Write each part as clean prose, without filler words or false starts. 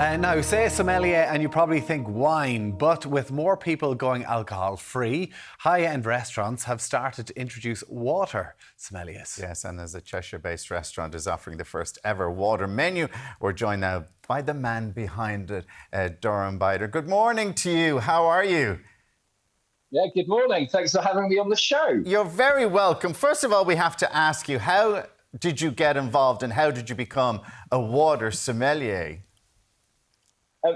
Now, say sommelier and you probably think wine, but with more people going alcohol-free, high-end restaurants have started to introduce water sommeliers. Yes, and as a Cheshire-based restaurant is offering the first ever water menu, we're joined now by the man behind it, Durham Bider. Good morning to you. How are you? Yeah, good morning. Thanks for having me on the show. You're very welcome. First of all, we have to ask you, how did you get involved and how did you become a water sommelier?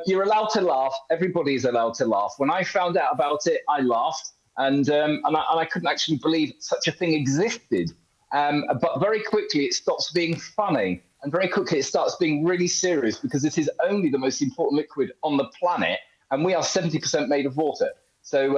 You're allowed to laugh. Everybody's allowed to laugh. When I found out about it, I laughed, and I couldn't actually believe such a thing existed. But very quickly, it stops being funny, and very quickly, it starts being really serious because it is only the most important liquid on the planet, and we are 70% made of water. So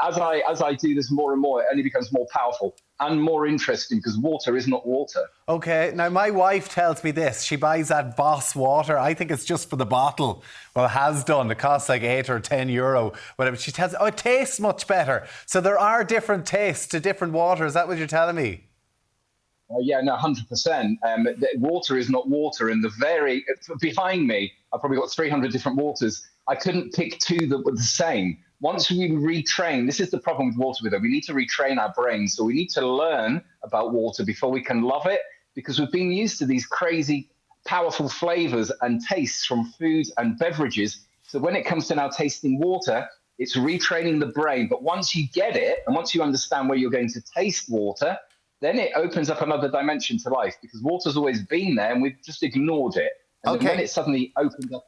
as I do this more and more, it only becomes more powerful and more interesting because water is not water. OK, now my wife tells me this. She buys that Boss water. I think it's just for the bottle. Well, it has done. It costs like €8 or €10, whatever. She tells me, oh, it tastes much better. So there are different tastes to different water. Is that what you're telling me? Yeah, no, 100%. Water is not water. And behind me, I've probably got 300 different waters. I couldn't pick two that were the same. Once we retrain, this is the problem with water, we need to retrain our brains. So we need to learn about water before we can love it, because we've been used to these crazy, powerful flavors and tastes from foods and beverages. So when it comes to now tasting water, it's retraining the brain. But once you get it, and once you understand where you're going to taste water, then it opens up another dimension to life, because water's always been there and we've just ignored it. And then when it suddenly opens up,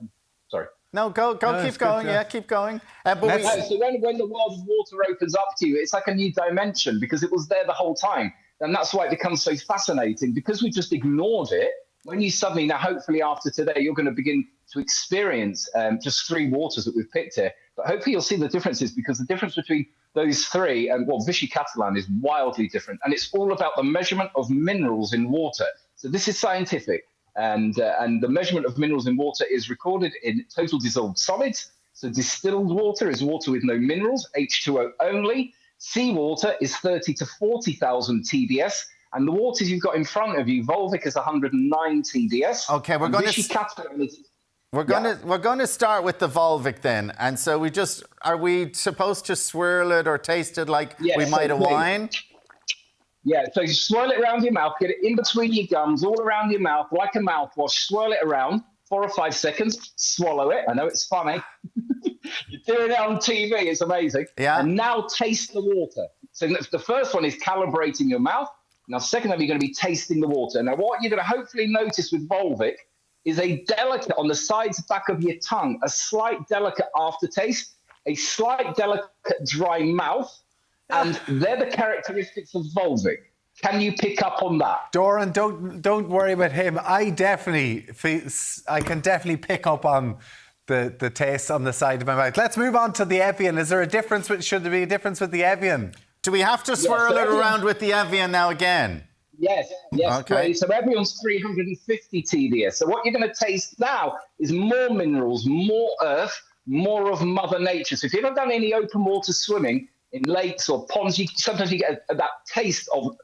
sorry. No, keep going. Yeah, keep going. So when the world of water opens up to you, it's like a new dimension because it was there the whole time. And that's why it becomes so fascinating, because we just ignored it. When you suddenly, now hopefully after today, you're going to begin to experience just 3 waters that we've picked here. But hopefully you'll see the differences, because the difference between those 3 and Vichy Catalan is wildly different. And it's all about the measurement of minerals in water. So this is scientific. And the measurement of minerals in water is recorded in total dissolved solids. So distilled water is water with no minerals, H2O only. Seawater is 30 to 40,000 TDS. And the waters you've got in front of you, Volvic is 109 TDS. Okay, we're going to start with the Volvic then. And so are we supposed to swirl it or taste it like we might a wine? Yeah, so you swirl it around your mouth, get it in between your gums, all around your mouth, like a mouthwash, swirl it around, 4 or 5 seconds, swallow it. I know it's funny. You're doing it on TV, it's amazing. Yeah. And now taste the water. So the first one is calibrating your mouth. Now, second time, you're going to be tasting the water. Now, what you're going to hopefully notice with Volvic is a delicate, on the sides back of your tongue, a slight delicate aftertaste, a slight delicate dry mouth, and they're the characteristics of Volvic. Can you pick up on that? Doran, don't worry about him. I can definitely pick up on the taste on the side of my mouth. Let's move on to the Evian. Is there a difference? Should there be a difference with the Evian? Do we have to swirl it around with the Evian now again? Yes, okay. Great. So Evian's 350 TDS. So what you're going to taste now is more minerals, more earth, more of Mother Nature. So if you've ever done any open water swimming in lakes or ponds, sometimes you get that taste of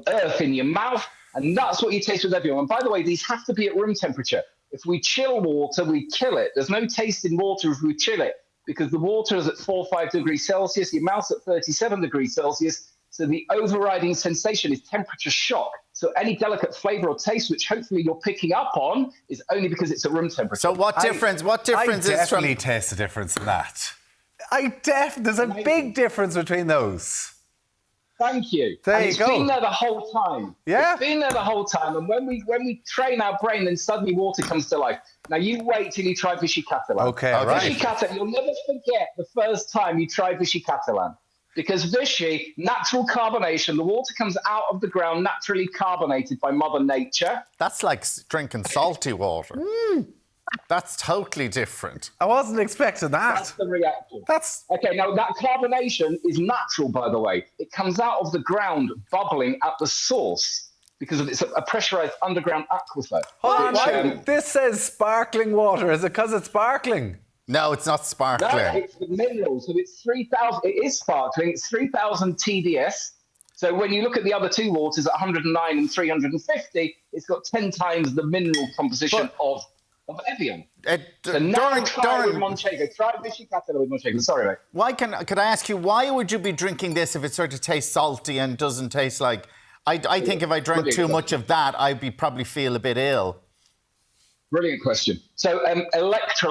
earth in your mouth, and that's what you taste with Evian. And by the way, these have to be at room temperature. If we chill water, we kill it. There's no taste in water if we chill it, because the water is at 4 or 5 degrees Celsius, your mouth's at 37 degrees Celsius. So the overriding sensation is temperature shock. So any delicate flavour or taste, which hopefully you're picking up on, is only because it's at room temperature. So what difference is from... I definitely taste the difference in that. There's a big difference between those. Thanь you. It's been there the whole time. Yeah? It's been there the whole time. And when we train our brain, then suddenly water comes to life. Now, you wait till you try Vichy Catalan. Okay, right. Vichy Catalan, you'll never forget the first time you tried Vichy Catalan. Because Vichy, natural carbonation, the water comes out of the ground naturally carbonated by Mother Nature. That's like drinking salty water. That's totally different. I wasn't expecting that. That's the reaction. Okay, now that carbonation is natural, by the way. It comes out of the ground bubbling at the source because it's a pressurized underground aquifer. Hold on, this says sparkling water. Is it because it's sparkling? No, it's not sparkling. No, it's the minerals. So it's 3,000. It is sparkling. It's 3,000 TDS. So when you look at the other two waters at 109 and 350, it's got 10 times the mineral composition of of Evian. Uh, So now Doran, try it with Manchego. Try Vichy Catalan with Manchego. Sorry, mate. could I ask you, why would you be drinking this if it sort of tastes salty and doesn't taste like... I think if I drank too much of that, I'd probably feel a bit ill. Brilliant question. So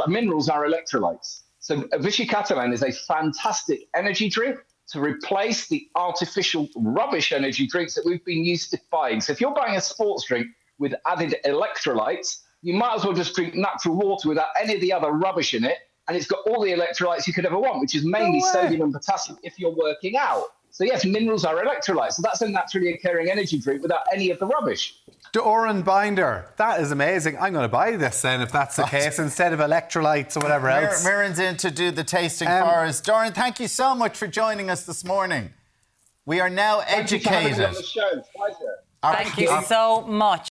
minerals are electrolytes. So Vichy Catalan is a fantastic energy drink to replace the artificial rubbish energy drinks that we've been used to buying. So if you're buying a sports drink with added electrolytes, you might as well just drink natural water without any of the other rubbish in it. And it's got all the electrolytes you could ever want, which is mainly sodium and potassium if you're working out. So yes, minerals are electrolytes. So that's a naturally occurring energy drink without any of the rubbish. Doran Binder, that is amazing. I'm going to buy this then if that's the case, instead of electrolytes or whatever else. Mirren's in to do the tasting for us. Doran, thank you so much for joining us this morning. We are now educated. Thank you for having me on the show. Pleasure. Thank you so much.